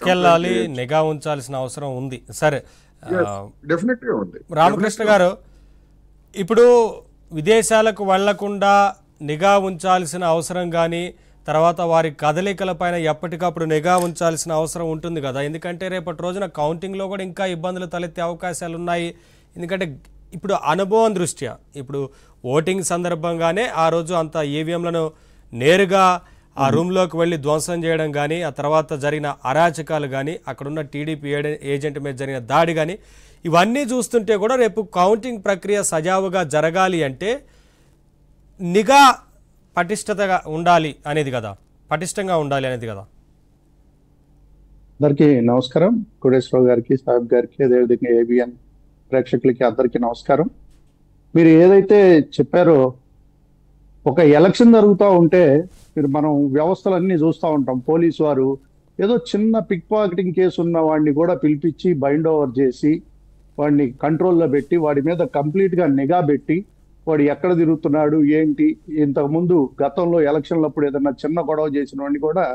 తీసుకెళ్ళాలి, నిఘా ఉంచాల్సిన అవసరం ఉంది. సరే, డెఫినెట్ గా ఉంది. రామకృష్ణ గారు, ఇప్పుడు విదేశాలకు వెళ్లకుండా నిఘా ఉంచాల్సిన అవసరం కానీ, తర్వాత వారి కదలికలపైన ఎప్పటికప్పుడు నిఘా ఉంచాల్సిన అవసరం ఉంటుంది కదా. ఎందుకంటే రేపటి రోజున కౌంటింగ్లో కూడా ఇంకా ఇబ్బందులు తలెత్తే అవకాశాలు ఉన్నాయి. ఎందుకంటే ఇప్పుడు అనుభవం దృష్ట్యా, ఇప్పుడు ఓటింగ్ సందర్భంగానే ఆ రోజు అంత ఈవీఎంలను నేరుగా ఆ రూమ్లోకి వెళ్ళి ధ్వంసం చేయడం కానీ, ఆ తర్వాత జరిగిన అరాచకాలు కానీ, అక్కడున్న టీడీపీ ఏజెంట్ మీద జరిగిన దాడి కానీ, ఇవన్నీ చూస్తుంటే కూడా రేపు కౌంటింగ్ ప్రక్రియ సజావుగా జరగాలి అంటే నిఘా పటిష్టతగా ఉండాలి అనేది కదా, పటిష్టంగా ఉండాలి అనేది కదా. అందరికీ నమస్కారం. కోటేశ్వరరావు గారికి, సాహిబ్ గారికి, అదేవిధంగా ఏబిఎన్ ప్రేక్షకులకి అందరికీ నమస్కారం. మీరు ఏదైతే చెప్పారో, ఒక ఎలక్షన్ జరుగుతూ ఉంటే మనం వ్యవస్థలన్నీ చూస్తూ ఉంటాం. పోలీసు వారు ఏదో చిన్న పిక్ పాకెటింగ్ కేసు ఉన్న వాడిని కూడా పిలిపించి బైండ్ ఓవర్ చేసి వాడిని కంట్రోల్లో పెట్టి వాడి మీద కంప్లీట్గా నిఘా పెట్టి వాడు ఎక్కడ తిరుగుతున్నాడు ఏంటి, ఇంతకుముందు గతంలో ఎలక్షన్లప్పుడు ఏదన్నా చిన్న గొడవ చేసిన వాడిని కూడా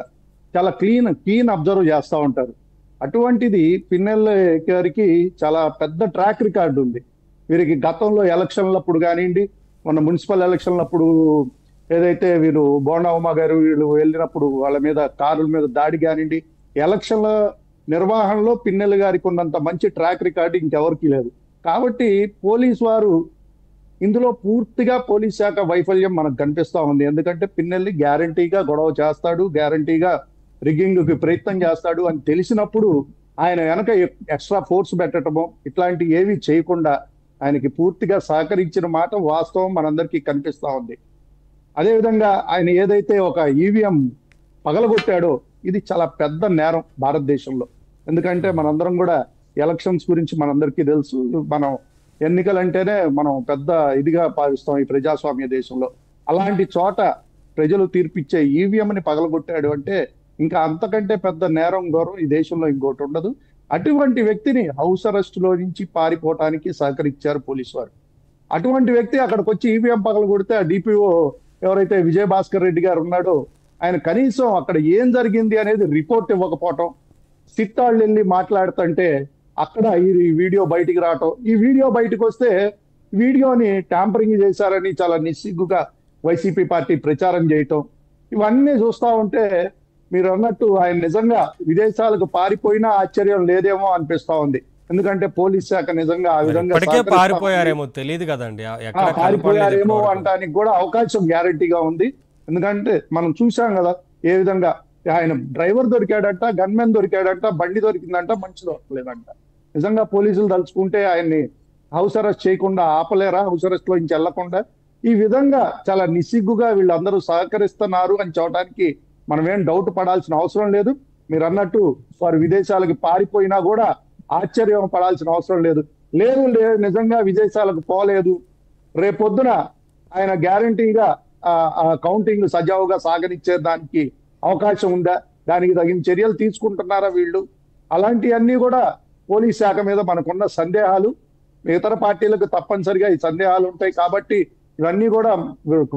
చాలా క్లీన్ అబ్జర్వ్ చేస్తూ ఉంటారు. అటువంటిది పిన్నెల్లి గారికి చాలా పెద్ద ట్రాక్ రికార్డు ఉంది. వీరికి గతంలో ఎలక్షన్లప్పుడు కానివ్వండి, మొన్న మున్సిపల్ ఎలక్షన్లప్పుడు ఏదైతే వీరు బోండా ఉమా గారు వీళ్ళు వెళ్ళినప్పుడు వాళ్ళ మీద కారుల మీద దాడి కానివ్వండి, ఎలక్షన్ల నిర్వహణలో పిన్నెల్లి గారికి ఉన్నంత మంచి ట్రాక్ రికార్డు ఇంకెవరికి లేదు. కాబట్టి పోలీసు వారు ఇందులో పూర్తిగా పోలీస్ శాఖ వైఫల్యం మనకు కనిపిస్తా ఉంది. ఎందుకంటే పిన్నెల్లి గ్యారంటీగా గొడవ చేస్తాడు, గ్యారంటీగా రిగ్గింగ్ కి ప్రయత్నం చేస్తాడు అని తెలిసినప్పుడు ఆయన వెనక ఎక్స్ట్రా ఫోర్స్ పెట్టడము ఇట్లాంటి ఏవి చేయకుండా ఆయనకి పూర్తిగా సహకరించిన మాట వాస్తవం మనందరికీ కనిపిస్తా ఉంది. అదేవిధంగా ఆయన ఏదైతే ఒక ఈవీఎం పగలగొట్టాడో ఇది చాలా పెద్ద నేరం భారతదేశంలో. ఎందుకంటే మనందరం కూడా ఎలక్షన్స్ గురించి మనందరికీ తెలుసు. మనం ఎన్నికలంటేనే మనం పెద్ద ఇదిగా భావిస్తాం ఈ ప్రజాస్వామ్య దేశంలో. అలాంటి చోట ప్రజలు తీర్పిచ్చే ఈవీఎంని పగలగొట్టాడు అంటే ఇంకా అంతకంటే పెద్ద నేరం గౌరవం ఈ దేశంలో ఇంకోటి ఉండదు. అటువంటి వ్యక్తిని హౌస్ అరెస్ట్ లో నుంచి పారిపోవటానికి సహకరించారు పోలీసు వారు. అటువంటి వ్యక్తి అక్కడికి వచ్చి ఈవీఎం పగలగొడితే ఆ డిపిఓ ఎవరైతే విజయభాస్కర్ రెడ్డి గారు ఉన్నాడో ఆయన కనీసం అక్కడ ఏం జరిగింది అనేది రిపోర్ట్ ఇవ్వకపోవటం, సిట్టాళ్ళు వెళ్ళి మాట్లాడుతుంటే అక్కడ ఈ వీడియో బయటికి రావటం, ఈ వీడియో బయటకు వస్తే వీడియోని ట్యాంపరింగ్ చేశారని చాలా నిస్సిగ్గుగా వైసీపీ పార్టీ ప్రచారం చేయటం, ఇవన్నీ చూస్తా ఉంటే మీరు అన్నట్టు ఆయన నిజంగా విదేశాలకు పారిపోయినా ఆశ్చర్యం లేదేమో అనిపిస్తా ఉంది. ఎందుకంటే పోలీస్ శాఖ నిజంగా ఆ విధంగా పారిపోయారేమో తెలియదు కదండి, పారిపోయారేమో అనడానికి కూడా అవకాశం గ్యారంటీగా ఉంది. ఎందుకంటే మనం చూసాం కదా ఏ విధంగా ఆయన డ్రైవర్ దొరికాడంట, గన్మెన్ దొరికాడంట, బండి దొరికిందంట, మనిషి దొరకలేదంట. నిజంగా పోలీసులు తలుచుకుంటే ఆయన్ని హౌస్ అరెస్ట్ చేయకుండా ఆపలేరా? హౌస్ అరెస్ట్ లో నుంచి వెళ్లకుండా ఈ విధంగా చాలా నిస్సిగ్గుగా వీళ్ళందరూ సహకరిస్తున్నారు అని చెప్పడానికి మనం ఏం డౌట్ పడాల్సిన అవసరం లేదు. మీరు అన్నట్టు వారు విదేశాలకు పారిపోయినా కూడా ఆశ్చర్యం పడాల్సిన అవసరం లేదు. నిజంగా విదేశాలకు పోలేదు, రేపొద్దున ఆయన గ్యారంటీగా ఆ కౌంటింగ్ సజావుగా సాగనిచ్చే దానికి అవకాశం ఉందా, దానికి తగిన చర్యలు తీసుకుంటున్నారా వీళ్ళు? అలాంటివన్నీ కూడా పోలీస్ శాఖ మీద మనకున్న సందేహాలు. ఇతర పార్టీలకు తప్పనిసరిగా ఈ సందేహాలు ఉంటాయి. కాబట్టి ఇవన్నీ కూడా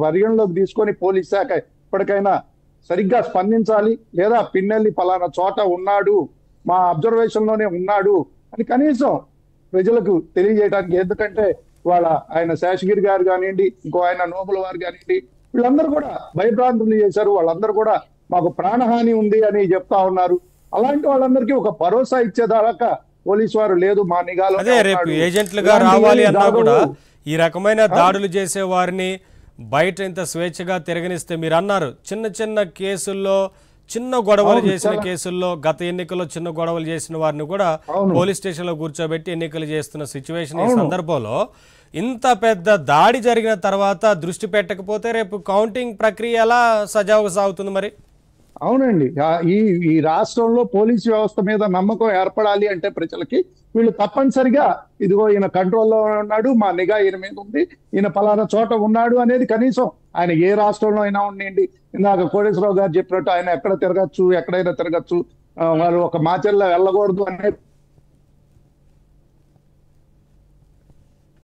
పరిగణలోకి తీసుకొని పోలీస్ శాఖ ఇప్పటికైనా సరిగ్గా స్పందించాలి. లేదా పిన్నెల్లి పలానా చోట ఉన్నాడు, మా అబ్జర్వేషన్ లోనే ఉన్నాడు అని కనీసం ప్రజలకు తెలియజేయడానికి. ఎందుకంటే ఆయన శేషగిరి గారు కానివ్వండి, ఇంకో ఆయన నోబుల వారు కానివ్వండి, వీళ్ళందరూ కూడా భయభ్రాంతులు చేశారు. వాళ్ళందరూ కూడా మాకు ప్రాణహాని ఉంది అని చెప్తా ఉన్నారు. అలాంటి వాళ్ళందరికీ ఒక భరోసా ఇచ్చేదాకా పోలీసు వారు లేదు మా నిఘాలో. రేపు ఏజెంట్లుగా రావాలి అన్నా కూడా ఈ రకమైన దాడులు చేసే వారిని బయట ఇంత స్వేచ్ఛగా తిరగనిస్తే, మీరు అన్నారు చిన్న చిన్న కేసుల్లో, చిన్న గొడవలు చేసిన కేసుల్లో, గత ఎన్నికల్లో చిన్న గొడవలు చేసిన వారిని కూడా పోలీస్ స్టేషన్ లో కూర్చోబెట్టి ఎన్నికలు చేస్తున్న సిచ్యువేషన్. ఈ సందర్భంలో ఇంత పెద్ద దాడి జరిగిన తర్వాత దృష్టి పెట్టకపోతే రేపు కౌంటింగ్ ప్రక్రియ ఎలా సజావుగా సాగుతుంది మరి? అవునండి, ఈ రాష్ట్రంలో పోలీసు వ్యవస్థ మీద నమ్మకం ఏర్పడాలి అంటే ప్రజలకి వీళ్ళు తప్పనిసరిగా ఇదిగో ఈయన కంట్రోల్లో ఉన్నాడు, మా నిఘా ఈయన మీద ఉంది, ఈయన పలానా చోట ఉన్నాడు అనేది కనీసం ఆయన ఏ రాష్ట్రంలో అయినా ఉండండి. ఇందాక కోటేశ్వరరావు గారు చెప్పినట్టు ఆయన ఎక్కడ తిరగచ్చు, ఎక్కడైనా తిరగచ్చు, వాళ్ళు ఒక మాచర్లో వెళ్ళకూడదు అనే